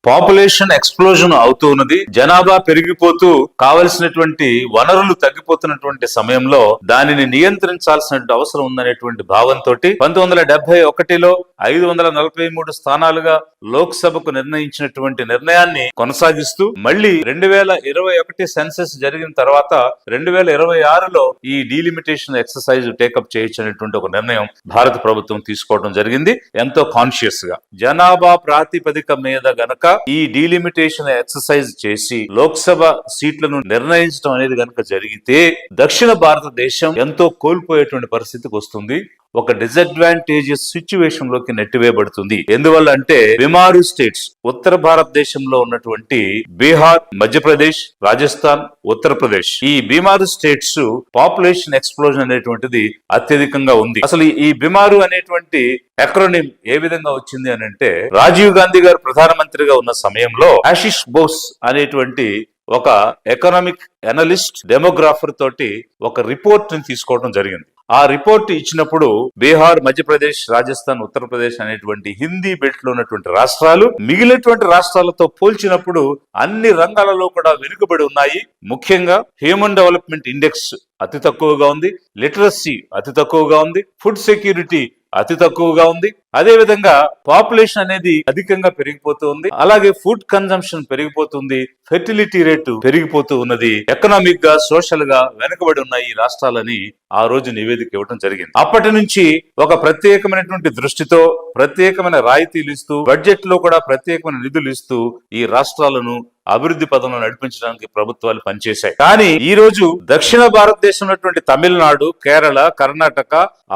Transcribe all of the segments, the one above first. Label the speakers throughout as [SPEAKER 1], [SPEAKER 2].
[SPEAKER 1] Population explosion అవుతూ ఉన్నది. జనాభా పెరిగిపోతూ కావలసినటువంటి వనరులు తగ్గిపోతున్నటువంటి సమయంలో దానిని నియంత్రించాల్సిన అవసరం ఉందనేటువంటి భావంతో 1971లో 543 స్థానాలుగా లోక్సభకు నిర్ణయించినటువంటి నిర్ణయాన్ని కొనసాగిస్తూ మళ్ళీ 2021 సెన్సెస్ జరిగిన తర్వాత 2026లో ఈ డీలిమిటేషన్ ఎక్సర్సైజ్ టేకప్ చేయొచ్చనేటువంటి ఒక నిర్ణయం భారత ప్రభుత్వం తీసుకోవడం జరిగింది. ఎంతో కాన్షియస్ గా జనాభా ప్రాతిపదిక మీద గనక ఈ డీలిమిటేషన్ ఎక్సర్సైజ్ చేసి లోక్సభ సీట్లను నిర్ణయించడం అనేది గనక జరిగితే దక్షిణ భారతదేశం ఎంతో కోల్పోయేటువంటి పరిస్థితికి వస్తుంది. ఒక డిసడ్వాంటేజియస్ సిచ్యువేషన్ లోకి నెట్టివేయబడుతుంది. ఎందువల్ల అంటే బిమారు స్టేట్స్ ఉత్తర భారతదేశంలో ఉన్నటువంటి బీహార్, మధ్యప్రదేశ్, రాజస్థాన్, ఉత్తరప్రదేశ్ ఈ బిమారు స్టేట్స్ పాపులేషన్ ఎక్స్ప్లోజన్ అనేటువంటిది అత్యధికంగా ఉంది. అసలు ఈ బిమారు అనేటువంటి ఎక్రోనిమ్ ఏ విధంగా వచ్చింది అని అంటే రాజీవ్ గాంధీ గారు ప్రధానమంత్రిగా ఉన్న సమయంలో ఆశిష్ బోస్ అనేటువంటి ఒక ఎకనామిక్ అనలిస్ట్ డెమోగ్రాఫర్ తోటి ఒక రిపోర్ట్ ని తీసుకోవడం జరిగింది. ఆ రిపోర్ట్ ఇచ్చినప్పుడు బీహార్, మధ్యప్రదేశ్, రాజస్థాన్, ఉత్తరప్రదేశ్ అనేటువంటి హిందీ బెల్ట్ లో ఉన్నటువంటి రాష్ట్రాలు మిగిలినటువంటి రాష్ట్రాలతో పోల్చినప్పుడు అన్ని రంగాలలో కూడా వెనుకబడి ఉన్నాయి. ముఖ్యంగా హ్యూమన్ డెవలప్మెంట్ ఇండెక్స్ అతి తక్కువగా ఉంది, లిటరసీ అతి తక్కువగా ఉంది, ఫుడ్ సెక్యూరిటీ అతి తక్కువగా ఉంది. అదే విధంగా పాపులేషన్ అనేది అధికంగా పెరిగిపోతూ ఉంది. అలాగే ఫుడ్ కన్జంప్షన్ పెరిగిపోతుంది, ఫెర్టిలిటీ రేటు పెరిగిపోతూ ఉన్నది. ఎకనామిక్ గా, సోషల్ గా వెనుకబడి ఉన్న ఈ రాష్ట్రాలని ఆ రోజు నివేదిక ఇవ్వడం జరిగింది. అప్పటి నుంచి ఒక ప్రత్యేకమైనటువంటి దృష్టితో ప్రత్యేకమైన రాయితీలు ఇస్తూ బడ్జెట్ లో కూడా ప్రత్యేకమైన నిధులు ఇస్తూ ఈ రాష్ట్రాలను అభివృద్ధి పదంలో నడిపించడానికి ప్రభుత్వాలు పనిచేశాయి. కానీ ఈ రోజు దక్షిణ భారతదేశం ఉన్నటువంటి తమిళనాడు, కేరళ, కర్ణాటక,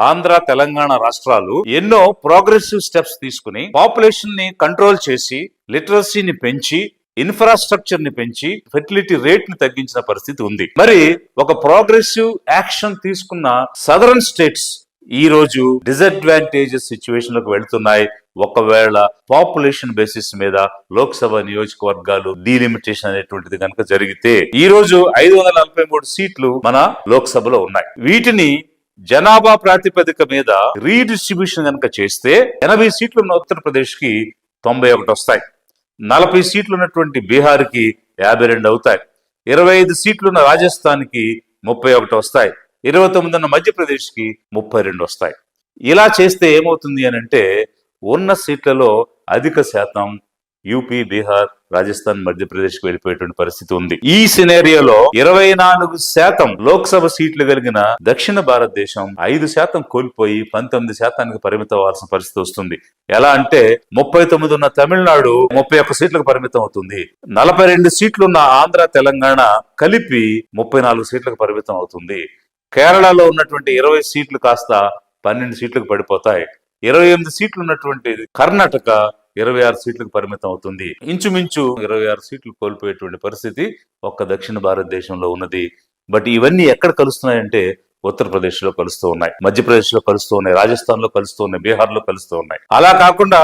[SPEAKER 1] ఆంధ్ర, తెలంగాణ రాష్ట్రాలు ఎన్నో ప్రోగ్రెసివ్ స్టెప్స్ తీసుకుని పాపులేషన్ ని కంట్రోల్ చేసి లిటరసీని పెంచి ఇన్ఫ్రాస్ట్రక్చర్ ని పెంచి ఫెర్టిలిటీ రేట్ ని తగ్గించిన పరిస్థితి ఉంది. మరి ఒక ప్రోగ్రెసివ్ యాక్షన్ తీసుకున్న సదరన్ స్టేట్స్ ఈ రోజు డిసడ్వాంటేజెస్ సిచ్యువేషన్ లోకి వెళ్తున్నాయి. ఒకవేళ పాపులేషన్ బేసిస్ మీద లోక్సభ నియోజకవర్గాలు డీలిమిటేషన్ అనేటువంటిది కనుక జరిగితే ఈ రోజు 543 సీట్లు మన లోక్సభలో ఉన్నాయి. వీటిని జనాభా ప్రాతిపదిక మీద రీడిస్ట్రిబ్యూషన్ కనుక చేస్తే 80 సీట్లు ఉన్న ఉత్తరప్రదేశ్ కి 91 వస్తాయి, 40 సీట్లు ఉన్నటువంటి బీహార్ కి 52 అవుతాయి, 25 సీట్లున్న రాజస్థాన్ కి 31 వస్తాయి, 29 ఉన్న మధ్యప్రదేశ్ కి 32 వస్తాయి. ఇలా చేస్తే ఏమవుతుంది అని అంటే ఉన్న సీట్లలో అధిక శాతం యూపీ, బీహార్, రాజస్థాన్, మధ్యప్రదేశ్ కి వెళ్ళిపోయేటువంటి పరిస్థితి ఉంది. ఈ సినేరియోలో 24% లోక్సభ సీట్లు కలిగిన దక్షిణ భారతదేశం 5% కోల్పోయి 19% పరిమితం అవ్వాల్సిన పరిస్థితి వస్తుంది. ఎలా అంటే 39 ఉన్న తమిళనాడు 31 సీట్లకు పరిమితం అవుతుంది, 42 సీట్లున్న ఆంధ్ర, తెలంగాణ కలిపి 34 సీట్లకు పరిమితం అవుతుంది. కేరళలో ఉన్నటువంటి 20 సీట్లు కాస్త 12 సీట్లకు పడిపోతాయి. 28 సీట్లు ఉన్నటువంటి కర్ణాటక 26 సీట్లకు పరిమితం అవుతుంది. ఇంచుమించు 26 సీట్లు కోల్పోయేటువంటి పరిస్థితి ఒక్క దక్షిణ భారతదేశంలో ఉన్నది. బట్ ఇవన్నీ ఎక్కడ కలుస్తున్నాయంటే ఉత్తరప్రదేశ్ లో కలుస్తూ ఉన్నాయి, మధ్యప్రదేశ్ లో కలుస్తూ ఉన్నాయి, రాజస్థాన్ లో కలుస్తూ ఉన్నాయి, బీహార్ లో కలుస్తూ ఉన్నాయి. అలా కాకుండా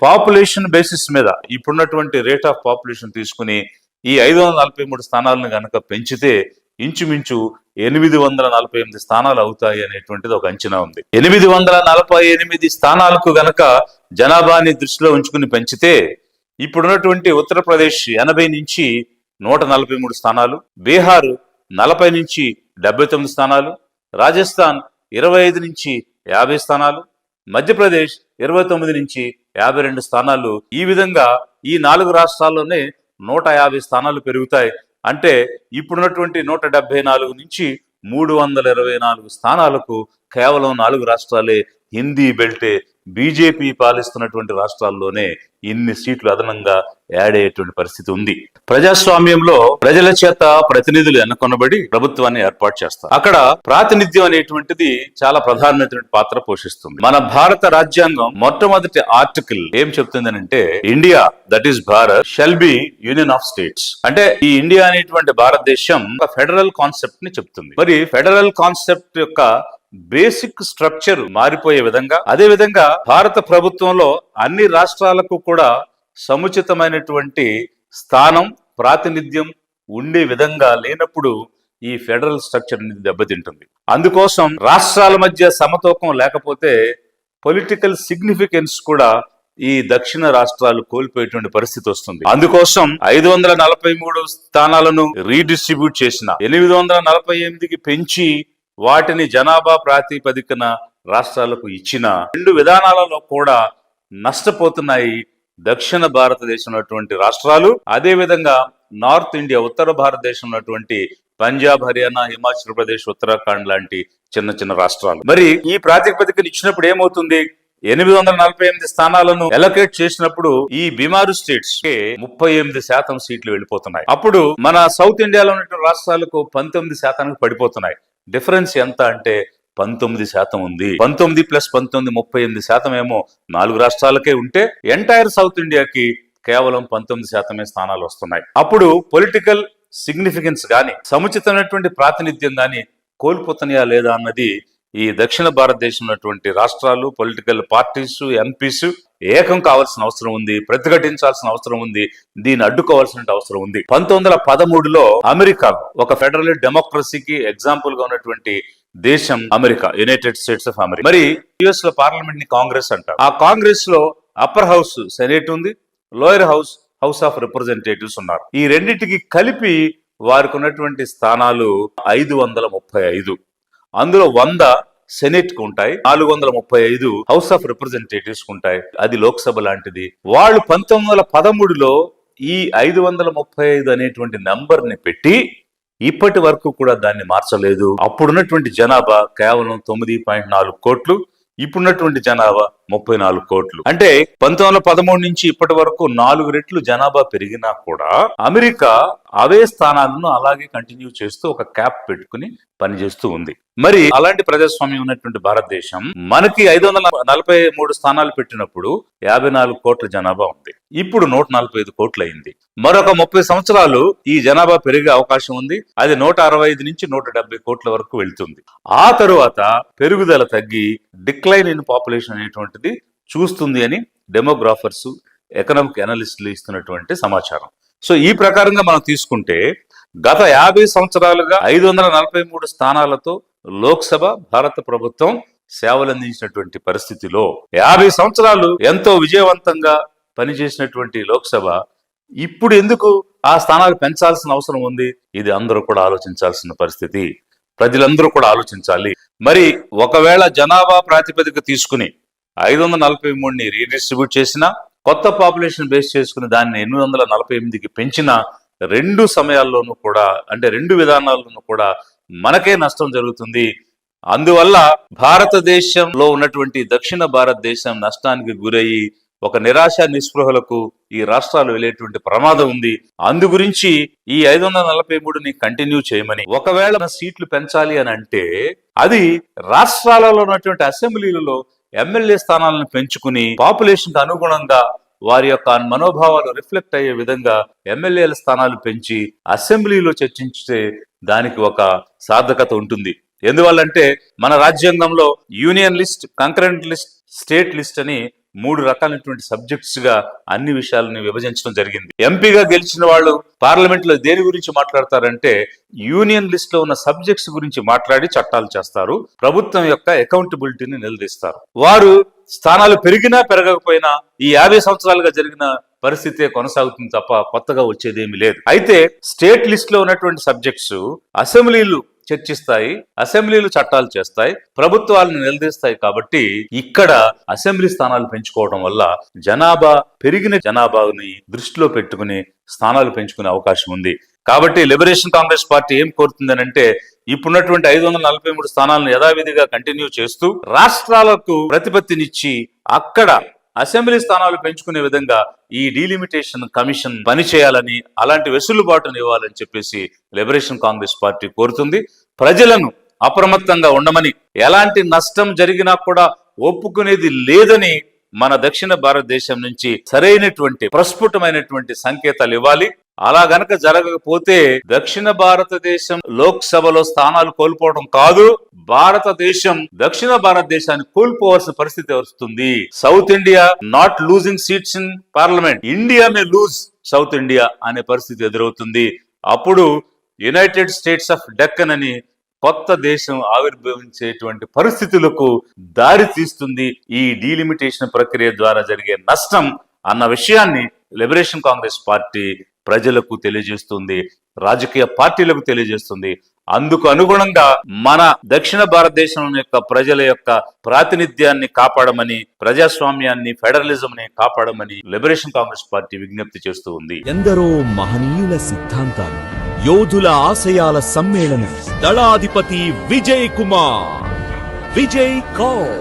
[SPEAKER 1] పాపులేషన్ బేసిస్ మీద ఇప్పుడున్నటువంటి రేట్ ఆఫ్ పాపులేషన్ తీసుకుని ఈ 543 స్థానాలను గనక పెంచితే ఇంచుమించు 848 స్థానాలు అవుతాయి అనేటువంటిది ఒక అంచనా ఉంది. 848 స్థానాలకు గనక జనాభాని దృష్టిలో ఉంచుకుని పెంచితే ఇప్పుడున్నటువంటి ఉత్తరప్రదేశ్ 80 నుంచి 143 స్థానాలు, బీహార్ 40 నుంచి 79 స్థానాలు, రాజస్థాన్ 25 నుంచి 50 స్థానాలు, మధ్యప్రదేశ్ 29 నుంచి 52 స్థానాలు. ఈ విధంగా ఈ 4 రాష్ట్రాల్లోనే 150 స్థానాలు పెరుగుతాయి. అంటే ఇప్పుడున్నటువంటి 174 నుంచి 324 స్థానాలకు కేవలం 4 రాష్ట్రాలే హిందీ బెల్టే బీజేపీ పాలిస్తున్నటువంటి రాష్ట్రాల్లోనే ఇన్ని సీట్లు అదనంగా యాడ్ అయ్యేటువంటి పరిస్థితి ఉంది. ప్రజాస్వామ్యంలో ప్రజల చేత ప్రతినిధులు ఎన్నుకొనబడి ప్రభుత్వాన్ని ఏర్పాటు చేస్తారు. అక్కడ ప్రాతినిధ్యం అనేటువంటిది చాలా ప్రధానమైనటువంటి పాత్ర పోషిస్తుంది. మన భారత రాజ్యాంగం మొట్టమొదటి ఆర్టికల్ ఏం చెప్తుంది అంటే India that is Bharat shall be union of states. అంటే ఈ ఇండియా అనేటువంటి భారతదేశం ఒక ఫెడరల్ కాన్సెప్ట్ ని చెప్తుంది. మరి ఫెడరల్ కాన్సెప్ట్ యొక్క బేసిక్ స్ట్రక్చర్ మారిపోయే విధంగా, అదే విధంగా భారత ప్రభుత్వంలో అన్ని రాష్ట్రాలకు కూడా సముచితమైనటువంటి స్థానం, ప్రాతినిధ్యం ఉండే విధంగా లేనప్పుడు ఈ ఫెడరల్ స్ట్రక్చర్ అనేది దెబ్బతింటుంది. అందుకోసం రాష్ట్రాల మధ్య సమతూకం లేకపోతే పొలిటికల్ సిగ్నిఫికెన్స్ కూడా ఈ దక్షిణ రాష్ట్రాలు కోల్పోయేటువంటి పరిస్థితి వస్తుంది. అందుకోసం 543 స్థానాలను రీడిస్ట్రిబ్యూట్ చేసిన 848కి పెంచి వాటిని జనాభా ప్రాతిపదికన రాష్ట్రాలకు ఇచ్చిన రెండు విధానాలలో కూడా నష్టపోతున్నాయి దక్షిణ భారతదేశంలో రాష్ట్రాలు. అదే విధంగా నార్త్ ఇండియా, ఉత్తర భారతదేశంలో ఉన్నటువంటి పంజాబ్, హర్యానా, హిమాచల్ ప్రదేశ్, ఉత్తరాఖండ్ లాంటి చిన్న చిన్న రాష్ట్రాలు. మరి ఈ ప్రాతిపదికను ఇచ్చినప్పుడు ఏమవుతుంది? 848 స్థానాలను అలొకేట్ చేసినప్పుడు ఈ బీమారు స్టేట్స్ కి 38% సీట్లు వెళ్ళిపోతున్నాయి. అప్పుడు మన సౌత్ ఇండియాలో ఉన్నటువంటి రాష్ట్రాలకు 19% పడిపోతున్నాయి. డిఫరెన్స్ ఎంత అంటే 19% ఉంది. 19 + 19 38% ఏమో 4 రాష్ట్రాలకే ఉంటే ఎంటైర్ సౌత్ ఇండియాకి కేవలం 19% స్థానాలు వస్తున్నాయి. అప్పుడు పొలిటికల్ సిగ్నిఫికెన్స్ గాని, సముచితమైనటువంటి ప్రాతినిధ్యం గాని కోల్పోతున్నాయా లేదా అన్నది ఈ దక్షిణ భారతదేశం ఉన్నటువంటి రాష్ట్రాలు, పొలిటికల్ పార్టీస్, ఎంపీస్ ఏకం కావాల్సిన అవసరం ఉంది, ప్రతిఘటించాల్సిన అవసరం ఉంది, దీన్ని అడ్డుకోవాల్సిన అవసరం ఉంది. 1913లో అమెరికా ఒక ఫెడరల్ డెమోక్రసీకి ఎగ్జాంపుల్ గా ఉన్నటువంటి దేశం America, United states of America. మరి యుఎస్ లో పార్లమెంట్ ని కాంగ్రెస్ అంటారు. ఆ కాంగ్రెస్ లో అప్పర్ హౌస్ సెనేట్ ఉంది, lower house house of representatives ఉన్నారు. ఈ రెండింటికి కలిపి వారికి ఉన్నటువంటి స్థానాలు 535. అందులో 100 సెనెట్ కు ఉంటాయి, 435 హౌస్ ఆఫ్ రిప్రజెంటేటివ్స్ కు ఉంటాయి. అది లోక్సభ లాంటిది. వాళ్ళు 1913లో ఈ 535 అనేటువంటి నంబర్ ని పెట్టి ఇప్పటి వరకు కూడా దాన్ని మార్చలేదు. అప్పుడున్నటువంటి జనాభా కేవలం 9.4 కోట్లు, ఇప్పుడున్నటువంటి జనాభా 34 కోట్లు. అంటే 1913 నుంచి ఇప్పటి వరకు 4 రెట్లు జనాభా పెరిగినా కూడా అమెరికా అవే స్థానాలను అలాగే కంటిన్యూ చేస్తూ ఒక క్యాప్ పెట్టుకుని పనిచేస్తూ ఉంది. మరి అలాంటి ప్రజాస్వామ్యం ఉన్నటువంటి భారతదేశం మనకి 543 స్థానాలు పెట్టినప్పుడు 54 కోట్ల జనాభా ఉంది. ఇప్పుడు 145 కోట్లు అయింది. మరొక 30 సంవత్సరాలు ఈ జనాభా పెరిగే అవకాశం ఉంది. అది 165 నుంచి 170 కోట్ల వరకు వెళ్తుంది. ఆ తరువాత పెరుగుదల తగ్గి డిక్లైన్ ఇన్ పాపులేషన్ అనేటువంటిది చూస్తుంది అని డెమోగ్రాఫర్స్, ఎకనామిక్ అనలిస్టులు ఇస్తున్నటువంటి సమాచారం. సో ఈ ప్రకారంగా మనం తీసుకుంటే గత 50 సంవత్సరాలుగా 543 స్థానాలతో లోక్సభ భారత ప్రభుత్వం సేవలందించినటువంటి పరిస్థితిలో 50 సంవత్సరాలు ఎంతో విజయవంతంగా పనిచేసినటువంటి లోక్సభ ఇప్పుడు ఎందుకు ఆ స్థానాలు పెంచాల్సిన అవసరం ఉంది? ఇది అందరూ కూడా ఆలోచించాల్సిన పరిస్థితి. ప్రజలందరూ కూడా ఆలోచించాలి. మరి ఒకవేళ జనాభా ప్రాతిపదిక తీసుకుని 543ని రీడిస్ట్రిబ్యూట్ చేసిన, కొత్త పాపులేషన్ బేస్ చేసుకుని దాన్ని 848కి పెంచిన, రెండు సమయాల్లోనూ కూడా అంటే రెండు విధానాల్లోనూ కూడా మనకే నష్టం జరుగుతుంది. అందువల్ల భారతదేశంలో ఉన్నటువంటి దక్షిణ భారతదేశం నష్టానికి గురయ్యి ఒక నిరాశ నిస్పృహలకు ఈ రాష్ట్రాలు వెళ్ళేటువంటి ప్రమాదం ఉంది. అందు గురించి ఈ 543ని కంటిన్యూ చేయమని, ఒకవేళ సీట్లు పెంచాలి అని అంటే అది రాష్ట్రాలలో ఉన్నటువంటి అసెంబ్లీలలో ఎమ్మెల్యే స్థానాలను పెంచుకుని పాపులేషన్ కు అనుగుణంగా వారి యొక్క మనోభావాలు రిఫ్లెక్ట్ అయ్యే విధంగా ఎమ్మెల్యేల స్థానాలు పెంచి అసెంబ్లీలో చర్చించితే దానికి ఒక సార్థకత ఉంటుంది. ఎందువల్లంటే మన రాజ్యాంగంలో union list, concurrent list, state list అని 3 రకాలైనటువంటి సబ్జెక్ట్స్ గా అన్ని విషయాలని విభజించడం జరిగింది. ఎంపీగా గెలిచిన వాళ్ళు పార్లమెంట్ లో దేని గురించి మాట్లాడతారంటే యూనియన్ లిస్ట్ లో ఉన్న సబ్జెక్ట్స్ గురించి మాట్లాడి చట్టాలు చేస్తారు, ప్రభుత్వం యొక్క అకౌంటబిలిటీని నిలదీస్తారు. వారు స్థానాలు పెరిగినా పెరగకపోయినా ఈ 50 సంవత్సరాలుగా జరిగిన పరిస్థితే కొనసాగుతుంది తప్ప కొత్తగా వచ్చేదేమీ లేదు. అయితే స్టేట్ లిస్ట్ లో ఉన్నటువంటి సబ్జెక్ట్స్ అసెంబ్లీలు చర్చిస్తాయి, అసెంబ్లీలు చట్టాలు చేస్తాయి, ప్రభుత్వాలను నిలదీస్తాయి. కాబట్టి ఇక్కడ అసెంబ్లీ స్థానాలు పెంచుకోవడం వల్ల జనాభా పెరిగిన జనాభాని దృష్టిలో పెట్టుకుని స్థానాలు పెంచుకునే అవకాశం ఉంది. కాబట్టి లిబరేషన్ కాంగ్రెస్ పార్టీ ఏం కోరుతుంది అంటే ఇప్పుడున్నటువంటి 543 స్థానాలను యథావిధిగా కంటిన్యూ చేస్తూ రాష్ట్రాలకు ప్రతిపత్తినిచ్చి అక్కడ అసెంబ్లీ స్థానాలు పెంచుకునే విధంగా ఈ డీలిమిటేషన్ కమిషన్ పనిచేయాలని, అలాంటి వెసులుబాటును ఇవ్వాలని చెప్పేసి లిబరేషన్ కాంగ్రెస్ పార్టీ కోరుతుంది. ప్రజలను అప్రమత్తంగా ఉండమని, ఎలాంటి నష్టం జరిగినా కూడా ఒప్పుకునేది లేదని మన దక్షిణ భారతదేశం నుంచి సరైనటువంటి ప్రస్ఫుటమైనటువంటి సంకేతాలు ఇవ్వాలి. అలా గనక జరగకపోతే దక్షిణ భారతదేశం లోక్సభలో స్థానాలు కోల్పోవడం కాదు, భారతదేశం దక్షిణ భారతదేశాన్ని కోల్పోవాల్సిన పరిస్థితి వస్తుంది. South India not losing seats in parliament, India may lose south India అనే పరిస్థితి ఎదురవుతుంది. అప్పుడు యునైటెడ్ స్టేట్స్ ఆఫ్ డెక్కన్ అని కొత్త దేశం ఆవిర్భవించేటువంటి పరిస్థితులకు దారి తీస్తుంది ఈ డీలిమిటేషన్ ప్రక్రియ ద్వారా జరిగే నష్టం అన్న విషయాన్ని లిబరేషన్ కాంగ్రెస్ పార్టీ ప్రజలకు తెలియజేస్తుంది, రాజకీయ పార్టీలకు తెలియజేస్తుంది. అందుకు అనుగుణంగా మన దక్షిణ భారతదేశం యొక్క ప్రజల యొక్క ప్రాతినిధ్యాన్ని కాపాడమని, ప్రజాస్వామ్యాన్ని, ఫెడరలిజంని కాపాడమని లిబరేషన్ కాంగ్రెస్ పార్టీ విజ్ఞప్తి చేస్తూ ఉంది.
[SPEAKER 2] ఎందరో మహనీయుల సిద్ధాంతాలు, యోధుల ఆశయాల సమ్మేళనం. దళాధిపతి విజయ్ కుమార్, విజయ్ కౌర్.